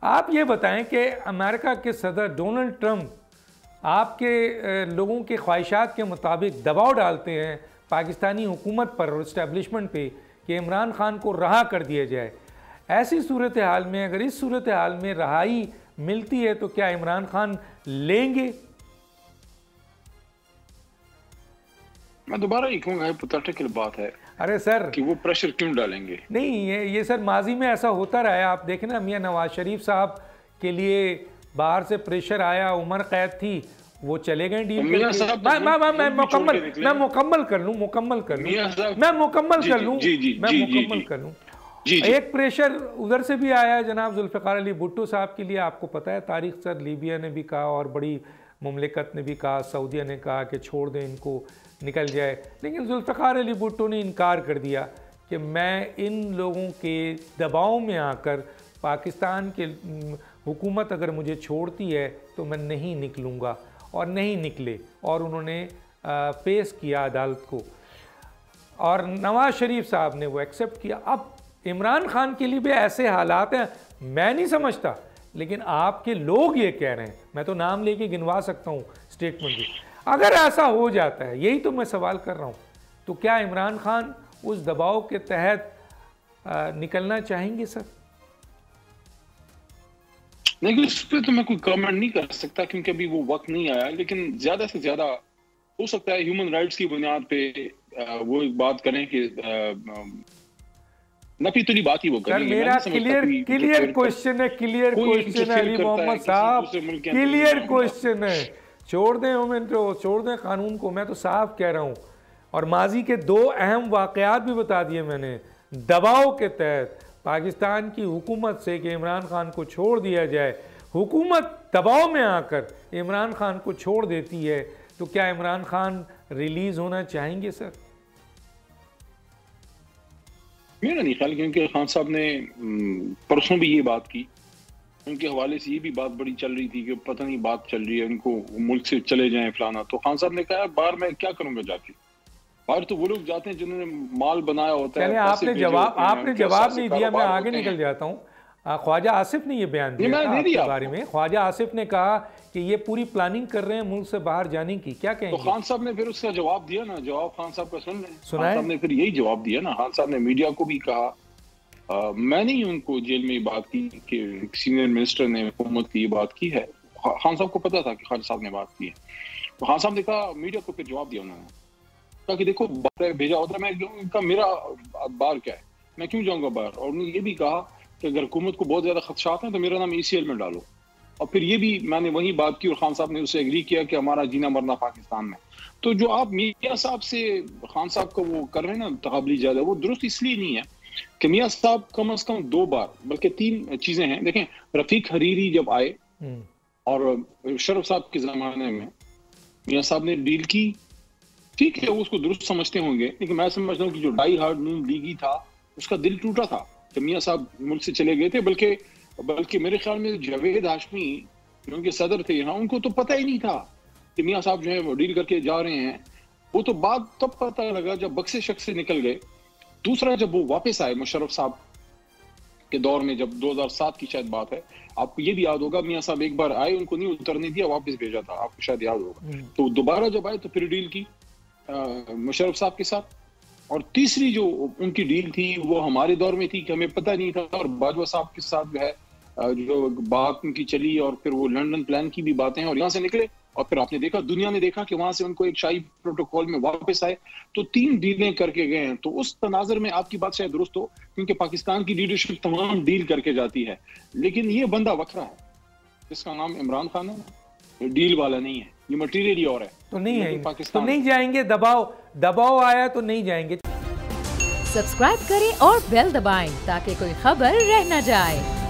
आप ये बताएं कि अमेरिका के सदर डोनाल्ड ट्रंप आपके लोगों के ख्वाहिशात के मुताबिक दबाव डालते हैं पाकिस्तानी हुकूमत पर और इस्टेब्लिशमेंट पे कि इमरान खान को रहा कर दिया जाए। ऐसी सूरत हाल में, अगर इस सूरत हाल में रहाई मिलती है तो क्या इमरान खान लेंगे? मैं दोबारा ये कहूँगा, हाइपोथेटिकल बात है। अरे सर कि वो प्रेशर क्यों डालेंगे? नहीं, ये सर माजी में ऐसा होता रहा है। आप देखें ना, मियां नवाज शरीफ साहब के लिए बाहर से प्रेशर आया, उम्र कैद थी, वो चले गए डील करके। मैं मुकम्मल कर लूं एक प्रेशर उधर से भी आया जनाब जुल्फ़िकार अली भुट्टो साहब के लिए। आपको पता है तारीख सर, लीबिया ने भी कहा और बड़ी मुमलिकत ने भी कहा, सऊदीया ने कहा कि छोड़ दें इनको, निकल जाए, लेकिन जुल्फ़िकार अली भुट्टो ने इनकार कर दिया कि मैं इन लोगों के दबाव में आकर पाकिस्तान के हुकूमत अगर मुझे छोड़ती है तो मैं नहीं निकलूँगा, और नहीं निकले और उन्होंने फेस किया अदालत को, और नवाज शरीफ साहब ने वो एक्सेप्ट किया। अब इमरान खान के लिए भी ऐसे हालात हैं, मैं नहीं समझता, लेकिन आपके लोग ये कह रहे हैं, मैं तो नाम लेके गिनवा सकता हूँ स्टेटमेंट भी। अगर ऐसा हो जाता है, यही तो मैं सवाल कर रहा हूँ, तो क्या इमरान खान उस दबाव के तहत निकलना चाहेंगे सर? नहीं, उस पर तो मैं कोई कमेंट नहीं कर सकता क्योंकि अभी वो वक्त नहीं आया, लेकिन ज्यादा से ज्यादा हो सकता है ह्यूमन राइट्स की बुनियाद पे वो एक बात करें कि नफीतुली बात ही वो करें। मेरा क्लियर क्वेश्चन है, क्लियर क्वेश्चन है अली मोहम्मद साहब, क्लियर क्वेश्चन है। छोड़ दें ह्यूमन को, छोड़ दें कानून को, मैं तो साफ कह रहा हूँ। और माजी के दो अहम वाकयात भी बता दिए मैंने, दबाव के तहत पाकिस्तान की हुकूमत से कि इमरान खान को छोड़ दिया जाए, हुकूमत दबाव में आकर इमरान खान को छोड़ देती है, तो क्या इमरान खान रिलीज होना चाहेंगे सर? मेरा नहीं ख्याल, क्योंकि खान साहब ने परसों भी ये बात की, उनके हवाले से ये भी बात बड़ी चल रही थी कि पता नहीं बात चल रही है उनको मुल्क से चले जाएं फलाना। तो खान साहब ने कहा बाहर मैं क्या करूंगा जाके, बाहर तो वो लोग जाते हैं जिन्होंने माल बनाया होता है। आपने जवाब नहीं दिया, मैं आगे निकल जाता हूँ। ख्वाजा आसिफ ने ये बयान दिया आपके बारे में। ख्वाजा आसिफ ने कहा कि ये पूरी प्लानिंग कर रहे हैं मुल्क से बाहर जाने की, क्या कहेंगे? तो खान साहब ने फिर उसका जवाब दिया ना, जवाब खान साहब का सुन लें। खान साहब ने फिर यही जवाब दिया ना, खान साहब ने मीडिया को भी कहा, मैंने ही उनको जेल में बात की कि सीनियर मिनिस्टर ने हुकूमत की बात की है। खान साहब को पता था कि खान साहब ने बात की है, तो खान साहब ने कहा, मीडिया को फिर जवाब दिया उन्होंने, कहा कि देखो भेजा होता है, मैं मेरा बाहर क्या है, मैं क्यों जाऊंगा बाहर। और उन्होंने ये भी कहा कि अगर हुकूमत को बहुत ज्यादा खदशात हैं तो मेरा नाम ECL में डालो। और फिर ये भी मैंने वही बात की और खान साहब ने उससे एग्री किया कि हमारा जीना मरना पाकिस्तान में। तो जो आप मियां साहब से खान साहब को वो कर रहे हैं ना तकाबली ज्यादा, वो दुरुस्त इसलिए नहीं है कि मियां साहब कम से कम 2 बार बल्कि 3 चीजें हैं। देखें, रफीक हरीरी जब आए और शरफ साहब के जमाने में मियां साहब ने डील की, ठीक है वो उसको दुरुस्त समझते होंगे, लेकिन मैं समझता हूँ कि जो डाई हार्ड नून लीगी था उसका दिल टूटा था कि मियां साहब मुल्क से चले गए थे। बल्कि मेरे ख्याल में जावेद हाशमी जो उनके सदर थे यहाँ, उनको तो पता ही नहीं था कि मियां साहब जो है वो डील करके जा रहे हैं। वो तो बात तब पता लगा जब बक्से शख्स से निकल गए। दूसरा, जब वो वापस आए मुशर्रफ साहब के दौर में, जब 2007 की शायद बात है, आपको ये भी याद होगा, मियां साहब एक बार आए, उनको नहीं उतरने दिया, वापस भेजा था, आपको शायद याद होगा। तो दोबारा जब आए तो फिर डील की मुशर्रफ साहब के साथ। और तीसरी जो उनकी डील थी वो हमारे दौर में थी कि हमें पता नहीं था, और बाजवा साहब के साथ जो है जो बात उनकी चली, और फिर वो लंदन प्लान की भी बातें, और यहाँ से निकले और फिर आपने देखा, दुनिया ने देखा कि वहां से उनको एक शाही प्रोटोकॉल में वापस आए। तो 3 डीलें करके गए हैं। तो उस तनाजर में आपकी बात शायद दुरुस्त हो, क्योंकि पाकिस्तान की लीडरशिप तमाम डील करके जाती है, लेकिन ये बंदा वखरा है, इसका नाम इमरान खान है, ये डील वाला नहीं है, ये मटीरियल और है। तो नहीं है, तो नहीं जाएंगे, दबाव आया तो नहीं जाएंगे। सब्सक्राइब करें और बेल दबाएं ताकि कोई खबर रह न जाए।